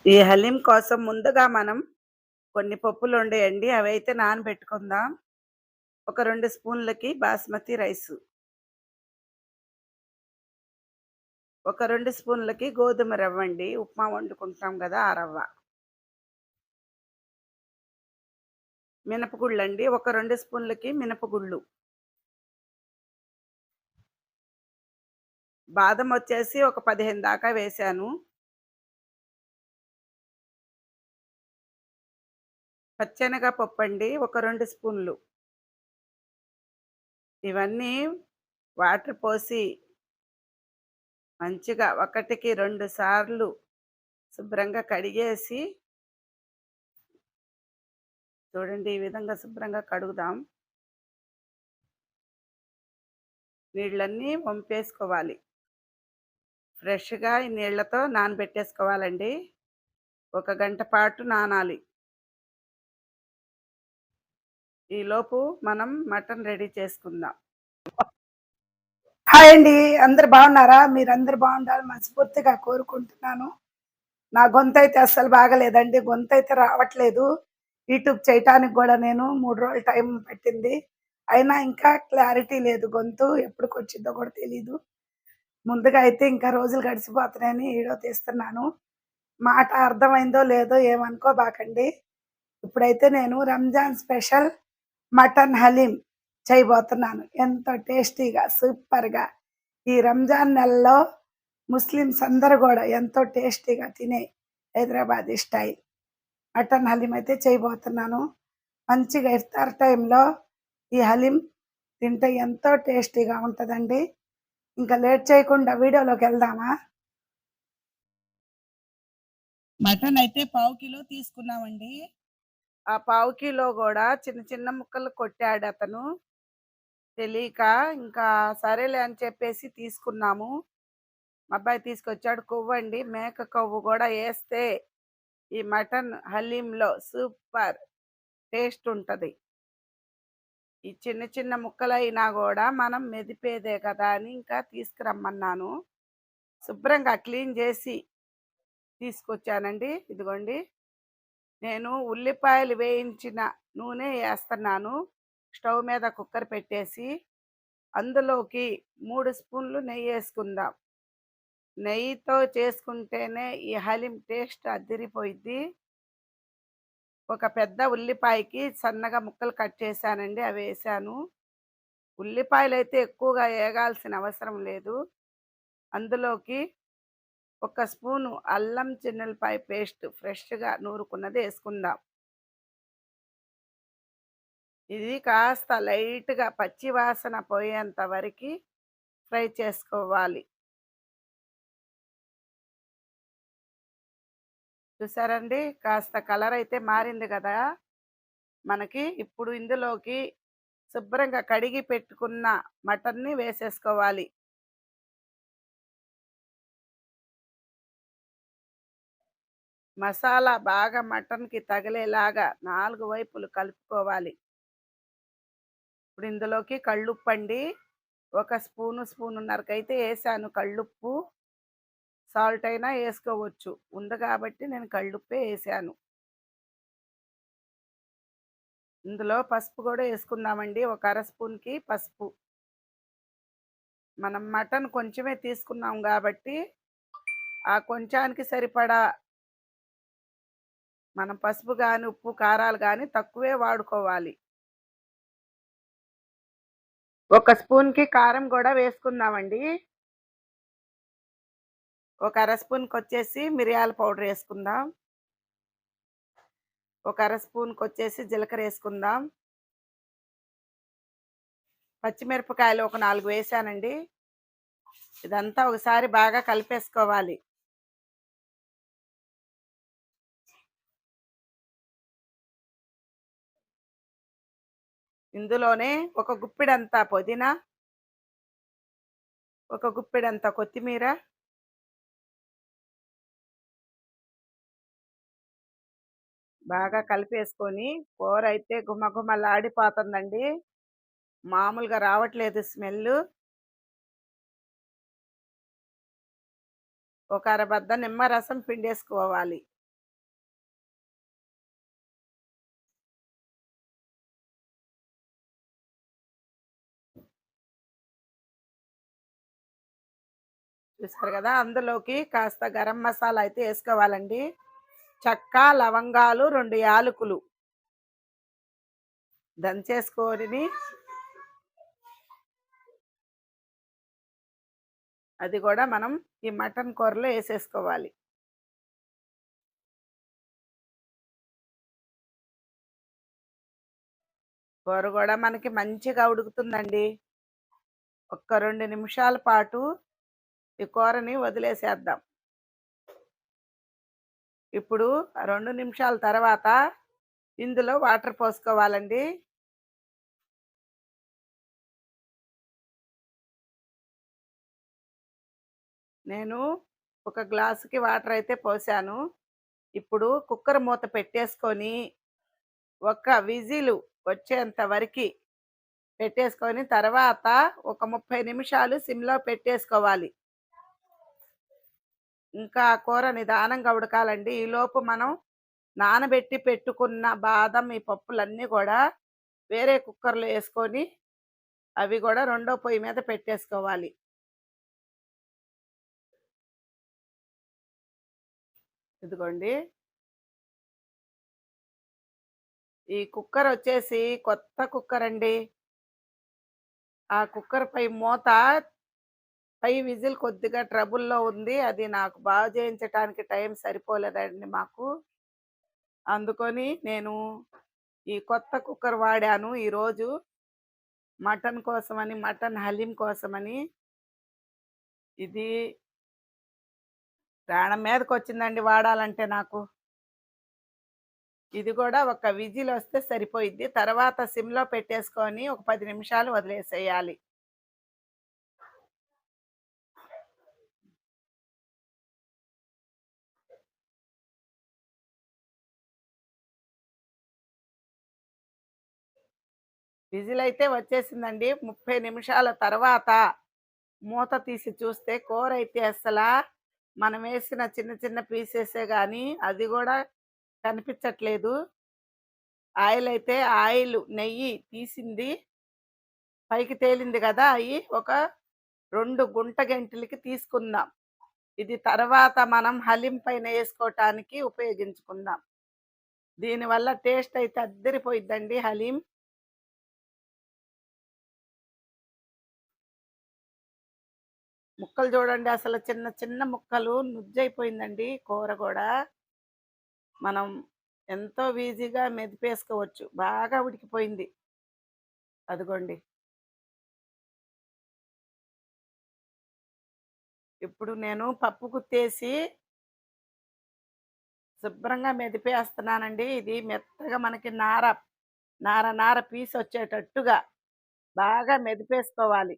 ఈ హలీం కోసం ముందుగా మనం కొన్ని పప్పులుండేయండి. అవైతే నానబెట్టుకుందాం. ఒక 2 స్పూన్లకి బాస్మతి రైసు, ఒక 2 స్పూన్లకి గోధుమ రవ్వండి. ఉప్మా వండుకుంటాం గదా! ఆ రవ్వ. మినపగుళ్ళండి. ఒక 2 స్పూన్లకి మినపగుళ్ళు. బాదమొచ్చేసి ఒక 15 దాకా వేశాను. పచ్చెనగ పప్పండి ఒక 2 స్పూన్లు. ఇవన్నీ వాటర్ పోసి మంచిగా ఒకటికి 2 సార్లు శుభ్రంగా కడిగేసి చూడండి ఈ విధంగా శుభ్రంగా కడుగుదాం. నీళ్ళన్నీ వంపేసుకోవాలి. ఫ్రెష్‌గా ఈ నీళ్ళతో నానబెట్టేసుకోవాలండి. ఒక గంట పాటు నానాలి. ఈలోపు మనం మటన్ రెడీ చేసుకుందాం. హాయ్ అండి. అందరూ బాగున్నారా? మీరందరూ బాగుండాలని మనస్ఫూర్తిగా కోరుకుంటున్నాను. నా గొంతయితే అస్సలు బాగాలేదండి. గొంతయితే రావట్లేదు. యూట్యూబ్ చేయటానికి గూడా నేను 3 రోజులు టైం పట్టింది. అయినా ఇంకా క్లారిటీ లేదు గొంతు. ఎప్పటికొచ్చిద్దో కూడా తెలీదు. ముందుగా అయితే ఇంకా రోజులు గడిచిపోతున్నాయని వీడియో తీస్తున్నాను. మాట అర్థమైందో లేదో ఏమనుకోబాకండి. ఇప్పుడైతే నేను రంజాన్ స్పెషల్ మటన్ హలీం చేయబోతున్నాను. ఎంతో టేస్టీగా, సూపర్‌గా ఈ రంజాన్ నెలలో ముస్లిమ్స్ అందరూ గూడా ఎంతో టేస్టీగా తినే హైదరాబాదీ స్టైల్ మటన్ హలీం అయితే చేయబోతున్నాను. మంచిగా ఇఫ్తార్ టైంలో ఈ హలీం తింటే ఎంతో టేస్టీగా ఉంటదండి. ఇంకా లేట్ చేయకుండా వీడియోలోకెళ్దామా? మటన్ అయితే పావు కిలో తీసుకున్నామండి. ఆ పావు కిలో గూడా చిన్న చిన్న ముక్కలు కొట్టాడతను. తెలీక ఇంకా సరేలే అని చెప్పేసి తీసుకున్నాము. మా అబ్బాయి తీసుకొచ్చాడు. కొవ్వండి. మేక కొవ్వు గూడా ఏస్తే ఈ మటన్ హలీంలో సూపర్ టేస్ట్ ఉంటది. ఈ చిన్న చిన్న ముక్కలైనా గూడా మనం మెదిపేదే కదా అని ఇంకా తీసుకురమ్మన్నాను. శుభ్రంగా క్లీన్ జేసి తీసుకొచ్చానండి. ఇదిగోండి. నేను ఉల్లిపాయలు వేయించిన నూనె ఏస్తన్నాను. స్టవ్ మీద కుక్కర్ పెట్టేసి, అందులోకి 3 స్పూన్లు నెయ్యేసుకుందాం. నెయ్యితో చేసుకుంటేనే ఈ హలీం టేస్ట్ అద్దిరిపోయిద్ది. ఒక పెద్ద ఉల్లిపాయకి సన్నగా ముక్కలు కట్ చేశానండి. అవేశాను. ఉల్లిపాయలైతే ఎక్కువగా ఏగాల్సిన అవసరం లేదు. అందులోకి ఒక స్పూను అల్లం చిన్నుల్లిపాయ పేస్ట్ ఫ్రెష్‌గా నూరుకున్నది ఏసుకుందాం. ఇది కాస్త లైట్‌గా పచ్చి వాసన పోయేంత వరకి ఫ్రై చేసుకోవాలి. చూసారండి? కాస్త కలర్ అయితే మారింది గదా! మనకి ఇప్పుడు ఇందులోకి శుభ్రంగా కడిగి పెట్టుకున్న మటన్‌ని వేసేసుకోవాలి. మసాలా బాగా మటన్‌కి తగిలేలాగా 4 వైపులు కలుపుకోవాలి. ఇప్పుడు ఇందులోకి కళ్ళుప్పండి. ఒక స్పూను, స్పూనున్నరకైతే ఏశాను కళ్ళుప్పు. సాల్ట్ అయినా ఏసుకోవచ్చు. ఉంది గాబట్టి నేను కళ్ళుప్పే ఏశాను. ఇందులో పసుపు గూడా ఏసుకుందామండి. ఒక అర స్పూన్‌కి పసుపు. మనం మటన్ కొంచెమే తీసుకున్నాం గాబట్టి, ఆ కొంచానికి సరిపడా మనం పసుపు గాని, ఉప్పు, కారాలు గాని తక్కువే వాడుకోవాలి. ఒక స్పూన్‌కి కారం గూడా వేసుకుందామండి. ఒక అర స్పూన్‌కొచ్చేసి మిరియాల పౌడరేసుకుందాం. ఒక అర స్పూన్‌కొచ్చేసి జీలకర్రేసుకుందాం. పచ్చిమిరపకాయలు ఒక 4 వేశానండి. ఇదంతా ఒకసారి బాగా కలిపేసుకోవాలి. ఇందులోనే ఒక గుప్పెడంత పుదీనా, ఒక గుప్పెడంత కొత్తిమీర, బాగా కలిపేసుకొని కూరైతే గుమగుమలాడిపోతందండి. మామూలుగా రావట్లేదు స్మెల్లు. ఒక అరబద్ద నిమ్మరసం పిండేసుకోవాలి. చూసారు కదా! అందులోకి కాస్త గరం మసాలా అయితే ఏసుకోవాలండి. చెక్క, లవంగాలు, 2 యాలకులు దంచేసుకొని అది గూడా మనం ఈ మటన్ కూరలో ఏసేసుకోవాలి. కూర గూడా మనకి మంచిగా ఉడుకుతుందండి. ఒక్క 2 నిమిషాల పాటు ఈ కూరని వదిలేసేద్దాం. ఇప్పుడు ఆ 2 నిమిషాల తర్వాత ఇందులో వాటర్ పోసుకోవాలండి. నేను ఒక గ్లాసుకి వాటర్ అయితే పోసాను. ఇప్పుడు కుక్కర్ మూత పెట్టేసుకొని, ఒక విజిలు వచ్చేంత వరకి పెట్టేసుకొని, తర్వాత ఒక 30 నిమిషాలు సిమ్‌లో పెట్టేసుకోవాలి. ఇంకా ఆ కూర నిదానంగా ఉడకాలండి. ఈలోపు మనం నానబెట్టి పెట్టుకున్న బాదం, ఈ పప్పులన్నీ గూడా వేరే కుక్కర్‌లో యేసుకొని, అవి గూడా రెండో పొయ్యి మీద పెట్టేసుకోవాలి. ఇదిగోండి. ఈ కుక్కరొచ్చేసి కొత్త కుక్కరండి. ఆ కుక్కర్ పై మూత పై విజిల్ కొద్దిగా ట్రబుల్‌లో ఉంది. అది నాకు బాగు చేయించటానికి టైం సరిపోలేదండి మాకు. అందుకని నేను ఈ కొత్త కుక్కర్ వాడాను ఈరోజు. మటన్ కోసమని, మటన్ హలీం కోసమని. ఇది ప్రాణం మీదకొచ్చిందండి వాడాలంటే నాకు. ఇది గూడా ఒక విజిలొస్తే సరిపోయిద్ది. తర్వాత సిమ్‌లో పెట్టేసుకొని ఒక 10 నిమిషాలు వదిలేసేయాలి. విజిలయితే వచ్చేసిందండి. 30 నిమిషాల తర్వాత మూత తీసి చూస్తే కూరైతే అస్సలా మనమేసిన చిన్న చిన్న పీసెసే గానీ, అది గూడా కనిపిచ్చట్లేదు. ఆయిలయితే నెయ్యి తీసింది పైకి తేలింది గదా! ఒక 2 గుంట గెంటెలకి తీసుకుందాం. ఇది తర్వాత మనం హలీం పైన యేసుకోటానికి ఉపయోగించుకుందాం. దీనివల్ల టేస్ట్ అయితే అద్దిరిపోయిద్దండి హలీం. ముక్కలు చూడండి అసలు చిన్న చిన్న ముక్కలు నుజ్జయిపోయిందండి కూర గూడా. మనం ఎంతో ఈజీగా మెదిపేసుకోవచ్చు. బాగా ఉడికిపోయింది. అదిగోండి. ఇప్పుడు నేను పప్పు గుత్తేసి శుభ్రంగా మెదిపేస్తున్నానండి. ఇది మెత్తగా మనకి నార పీసొచ్చేటట్టుగా బాగా మెదిపేసుకోవాలి.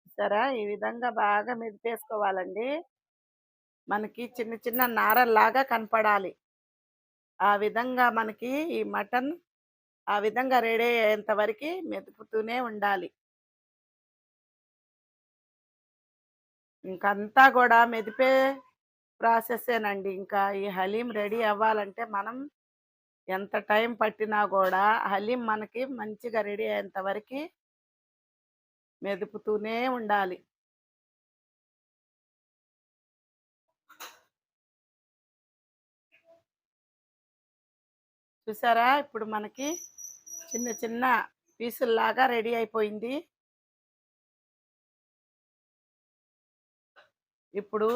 చూసారా? ఈ విధంగా బాగా మెదిపేసుకోవాలండి. మనకి చిన్న చిన్న నారల్లాగా కనపడాలి. ఆ విధంగా మనకి ఈ మటన్ ఆ విధంగా రెడీ అయ్యేంత వరకి మెదుపుతూనే ఉండాలి. ఇంకంతా గూడా మెదిపే ప్రాసెసేనండి. ఇంకా ఈ హలీం రెడీ అవ్వాలంటే మనం ఎంత టైం పట్టినా గూడా హలీం మనకి మంచిగా రెడీ అయ్యేంత వరకి మెదుపుతూనే ఉండాలి. చూసారా? ఇప్పుడు మనకి చిన్న చిన్న పీసుల్లాగా రెడీ అయిపోయింది. ఇప్పుడు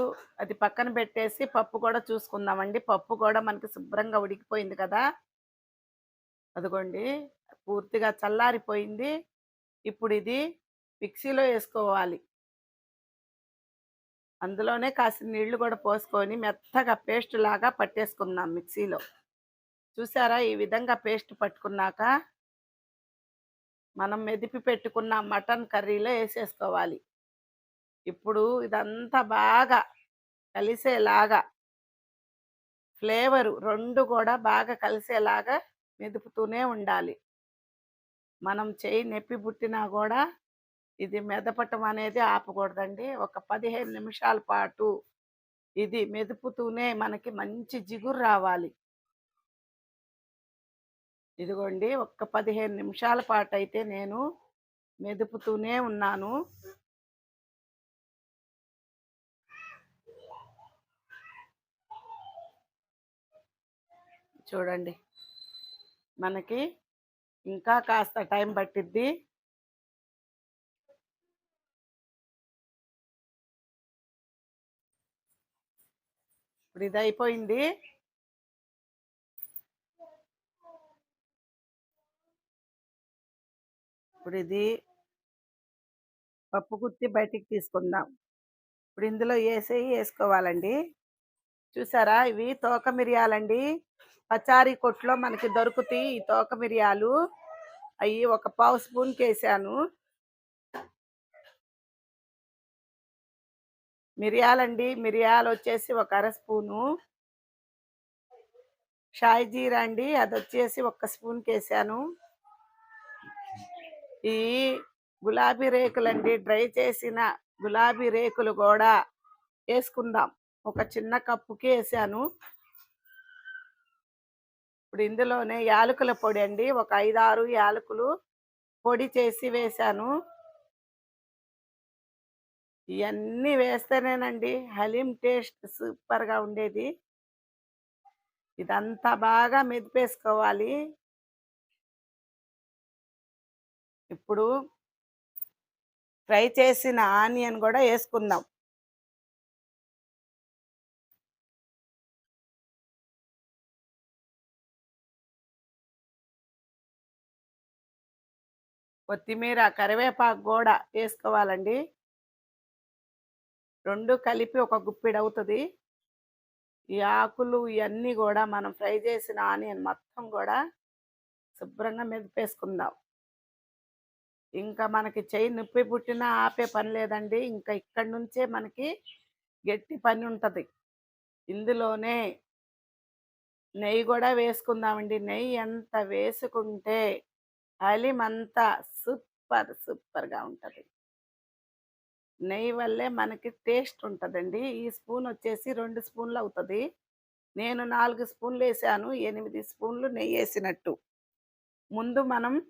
అది పక్కన పెట్టేసి పప్పు గూడా చూసుకుందామండి. పప్పు గూడా మనకి శుభ్రంగా ఉడికిపోయింది కదా! అదిగోండి పూర్తిగా చల్లారిపోయింది. ఇప్పుడిది మిక్సీలో యేసుకోవాలి. అందులోనే కాసిన్ని నీళ్లు గూడా పోసుకొని మెత్తగా పేస్ట్‌లాగా పట్టేసుకుందాం మిక్సీలో. చూసారా? ఈ విధంగా పేస్ట్ పట్టుకున్నాక, మనం మెదిపి పెట్టుకున్న మటన్ కర్రీలో యేసేసుకోవాలి. ఇప్పుడు ఇదంతా బాగా కలిసేలాగా ఫ్లేవరు 2 గూడా బాగా కలిసేలాగా మెదుపుతూనే ఉండాలి. మనం చెయ్యి నొప్పి పుట్టినా గూడా ఇది మెదపటం అనేది ఆపకూడదండి. ఒక 15 నిమిషాల పాటు ఇది మెదుపుతూనే మనకి మంచి జిగురు రావాలి. ఇదిగోండి ఒక్క 15 నిమిషాల పాటైతే నేను మెదుపుతూనే ఉన్నాను. చూడండి. మనకి ఇంకా కాస్త టైం పట్టిద్ది. ఇప్పుడు ఇదయిపోయింది. ఇప్పుడు ఇది పప్పు గుత్తి బయటికి తీసుకుందాం. ఇప్పుడు ఇందులో ఏసుకోవాలండి. చూసారా? ఇవి తోక మిరియాలండి. పచారీ కొట్టులో మనకి దొరుకుతాయి ఈ తోక మిరియాలు. అయి ఒక పావు స్పూన్‌కేసాను. మిరియాలండి. మిరియాలొచ్చేసి ఒక అర స్పూను. షాయి జీరా అండి. అదొచ్చేసి ఒక్క స్పూన్‌కేసాను. ఈ గులాబీ రేకులండి. డ్రై చేసిన గులాబీ రేకులు గూడా ఏసుకుందాం. ఒక చిన్న కప్పుకి ఏసాను. ఇప్పుడు ఇందులోనే యాలకుల పొడి అండి. ఒక 5, 6 యాలకులు పొడి చేసి వేశాను. ఇయన్నీ వేస్తేనేనండి హలీం టేస్ట్ సూపర్‌గా ఉండేది. ఇదంతా బాగా మెదిపేసుకోవాలి. ఇప్పుడు ఫ్రై చేసిన ఆనియన్ గూడా యేసుకుందాం. కొత్తిమీర, కరివేపాకు గూడా యేసుకోవాలండి. 2 కలిపి ఒక గుప్పెడవుతది. ఈ ఆకులు ఇయన్నీ గూడా మనం ఫ్రై చేసిన ఆనియన్ మొత్తం గూడా శుభ్రంగా మెదిపేసుకుందాం. ఇంకా మనకి చెయ్యి నొప్పి పుట్టినా ఆపే పని లేదండి. ఇంకా ఇక్కడి నుంచే మనకి గట్టి పనుంటది. ఇందులోనే నెయ్యి గూడా వేసుకుందామండి. నెయ్యి ఎంత వేసుకుంటే హలీం అంత సూపర్‌గా ఉంటది. నెయ్యి వల్లే మనకి టేస్ట్ ఉంటదండి. ఈ స్పూనొచ్చేసి 2 స్పూన్‌లవుతది. నేను 4 స్పూన్‌లేసాను. 8 స్పూన్లు నెయ్యేసినట్టు. ముందు మనం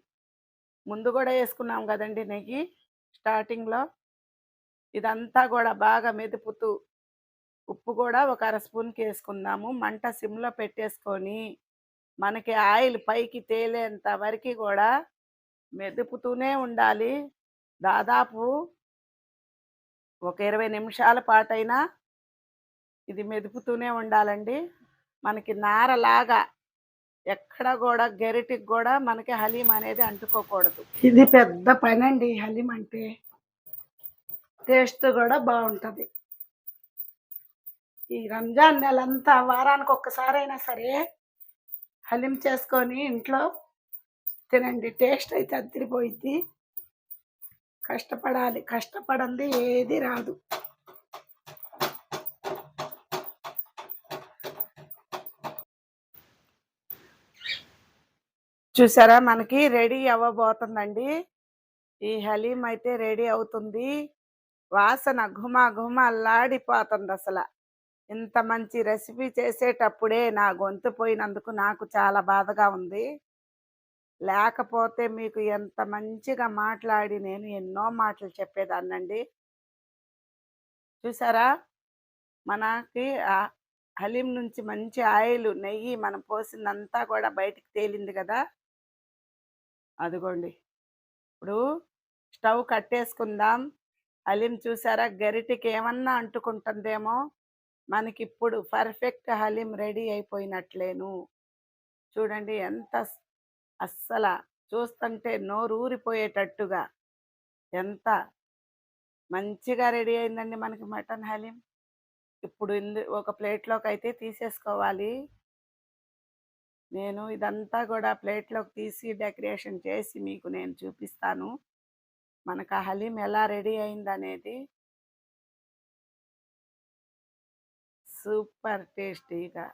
ముందు గూడా యేసుకున్నాం గదండీ నెయ్యి స్టార్టింగ్‌లో. ఇదంతా గూడా బాగా మెదుపుతూ ఉప్పు గూడా ఒక అర స్పూన్‌కేసుకుందాము. మంట సిమ్‌లో పెట్టేసుకొని, మనకి ఆయిల్ పైకి తేలేంత వరకి గూడా మెదుపుతూనే ఉండాలి. దాదాపు ఒక 20 నిమిషాల పాటైనా ఇది మెదుపుతూనే ఉండాలండి. మనకి నారలాగా ఎక్కడ గూడా గరిటెకి గూడా మనకి హలీం అనేది అంటుకోకూడదు. ఇది పెద్ద పనండి హలీం అంటే. టేస్ట్ గూడా బావుంటది. ఈ రంజాన్ నెలంతా వారానికొక్కసారైనా సరే హలీం చేసుకొని ఇంట్లో తినండి. టేస్ట్ అయితే అదిరిపోయిద్ది. కష్టపడాలి. కష్టపడంది ఏది రాదు. చూసారా? మనకి రెడీ అవ్వబోతుందండి. ఈ హలీం అయితే రెడీ అవుతుంది. వాసన ఘుమఘుమలాడిపోతుందసల. ఇంత మంచి రెసిపీ చేసేటప్పుడే నా గొంతు పోయినందుకు నాకు చాలా బాధగా ఉంది. లేకపోతే మీకు ఎంత మంచిగా మాట్లాడి నేను ఎన్నో మాటలు చెప్పేదాన్నండి. చూసారా? మనకి హలీం నుంచి మంచి ఆయిలు, నెయ్యి మనం పోసిందంతా కూడా బయటికి తేలింది గదా! అదిగోండి. ఇప్పుడు స్టవ్ కట్టేసుకుందాం. హలీం చూసారా? గరిటెకేమన్నా అంటుకుంటుందేమో! మనకిప్పుడు పర్ఫెక్ట్ హలీం రెడీ అయిపోయినట్లేను. చూడండి ఎంత అస్సల చూస్తుంటే నోరూరిపోయేటట్టుగా ఎంత మంచిగా రెడీ అయిందండి మనకి మటన్ హలీం. ఇప్పుడు ఒక ప్లేట్‌లోకైతే తీసేసుకోవాలి. నేను ఇదంతా గూడా ప్లేట్‌లోకి తీసి డెకరేషన్ చేసి మీకు నేను చూపిస్తాను. మనకు ఆ హలీం ఎలా రెడీ అయిందనేది. సూపర్ టేస్టీగా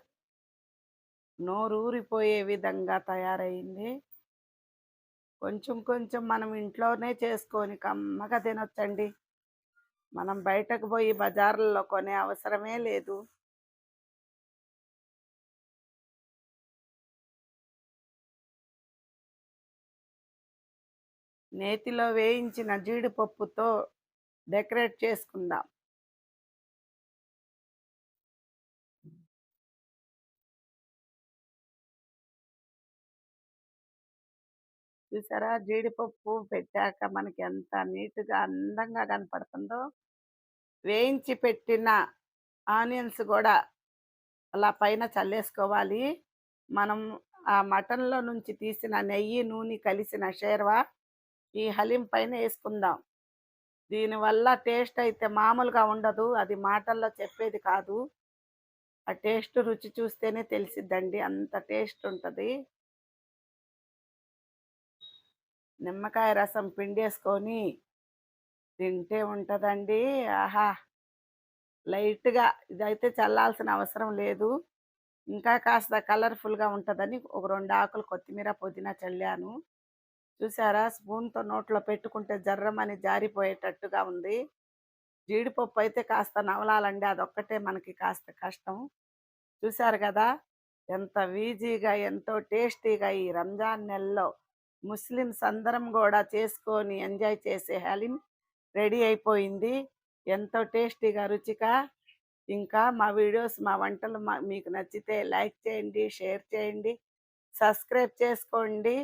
నోరూరిపోయే విధంగా తయారయింది. కొంచెం కొంచెం మనం ఇంట్లోనే చేసుకొని కమ్మగా తినొచ్చండి. మనం బయటకు పోయి బజార్లలో కొనే అవసరమే లేదు. నేతిలో వేయించిన జీడిపప్పుతో డెకరేట్ చేసుకుందాం. చూసారా? జీడిపప్పు పెట్టాక మనకి ఎంత నీట్‌గా, అందంగా కనపడుతుందో. వేయించి పెట్టిన ఆనియన్స్ గూడా అలా పైన చల్లేసుకోవాలి. మనం ఆ మటన్‌లో నుంచి తీసిన నెయ్యి, నూనె కలిసిన షేర్వా ఈ హలీం పైన యేసుకుందాం. దీనివల్ల టేస్ట్ అయితే మామూలుగా ఉండదు. అది మాటల్లో చెప్పేది కాదు. ఆ టేస్ట్ రుచి చూస్తేనే తెలిసిద్దండి. అంత టేస్ట్ ఉంటది. నిమ్మకాయ రసం పిండేసుకొని తింటే ఉంటదండి. ఆహా! లైట్‌గా ఇదైతే చల్లాల్సిన అవసరం లేదు. ఇంకా కాస్త కలర్‌ఫుల్‌గా ఉంటదని ఒక 2 ఆకులు కొత్తిమీర, పుదీనా చల్లాను. చూసారా? స్పూన్‌తో నోట్లో పెట్టుకుంటే జర్రమని జారిపోయేటట్టుగా ఉంది. జీడిపప్పు అయితే కాస్త నవలాలండి. అదొక్కటే మనకి కాస్త కష్టం. చూసారు గదా! ఎంత ఈజీగా, ఎంతో టేస్టీగా ఈ రంజాన్ నెలలో ముస్లిమ్స్ అందరం గూడా చేసుకొని ఎంజాయ్ చేసే హలీం రెడీ అయిపోయింది. ఎంతో టేస్టీగా, రుచిగా. ఇంకా మా వీడియోస్, మా వంటలు మీకు నచ్చితే లైక్ చేయండి, షేర్ చేయండి, సబ్స్క్రైబ్ చేసుకోండి.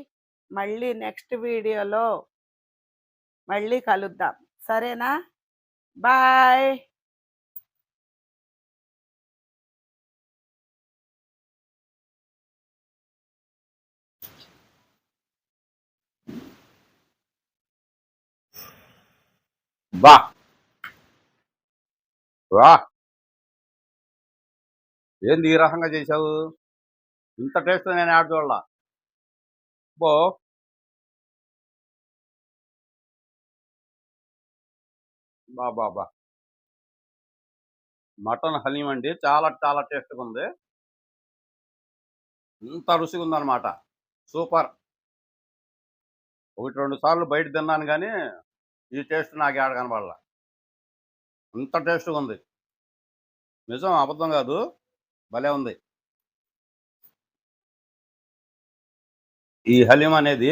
మళ్ళీ నెక్స్ట్ వీడియోలో మళ్ళీ కలుద్దాం. సరేనా? బాయ్. బా వా ఏంది ఈ రకంగా చేసావు? ఇంత టేస్ట్ నేను యాడ్ చూడలా. బో బా బా బా మటన్ హలీం అండి, చాలా చాలా టేస్ట్గా ఉంది. ఇంత రుచిగా ఉందన్నమాట. సూపర్. 1-2 సార్లు బయట తిన్నాను కానీ ఈ టేస్ట్ నాకు ఏడ కనబడలా. ఇంత టేస్ట్గా ఉంది. నిజం, అబద్ధం కాదు. భలే ఉంది. ఈ హలీం అనేది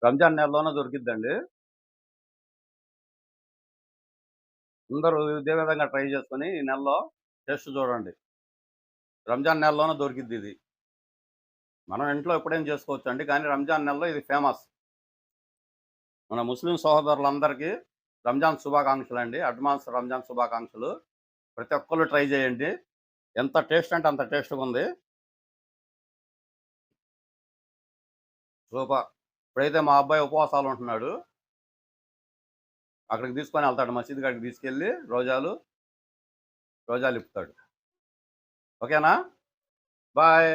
రంజాన్ నెలలోనే దొరికిద్దండి. అందరూ ఇదే విధంగా ట్రై చేసుకొని ఈ నెలలో టేస్ట్ చూడండి. రంజాన్ నెలలోనే దొరికిద్ది ఇది. మనం ఇంట్లో ఎప్పుడైనా చేసుకోవచ్చు అండి, కానీ రంజాన్ నెలలో ఇది ఫేమస్. మన ముస్లిం సహోదరులందరికీ రంజాన్ శుభాకాంక్షలు అండి. అడ్వాన్స్ రంజాన్ శుభాకాంక్షలు. ప్రతి ఒక్కళ్ళు ట్రై చేయండి. ఎంత టేస్ట్ అంటే అంత టేస్ట్గా ఉంది. సూపర్. ఇప్పుడైతే మా అబ్బాయి ఉపవాసాలు ఉంటున్నాడు. అక్కడికి తీసుకొని వెళ్తాడు, మసీద్ కాడికి తీసుకెళ్ళి రోజాలు ఇప్పుతాడు. ఓకేనా? బాయ్.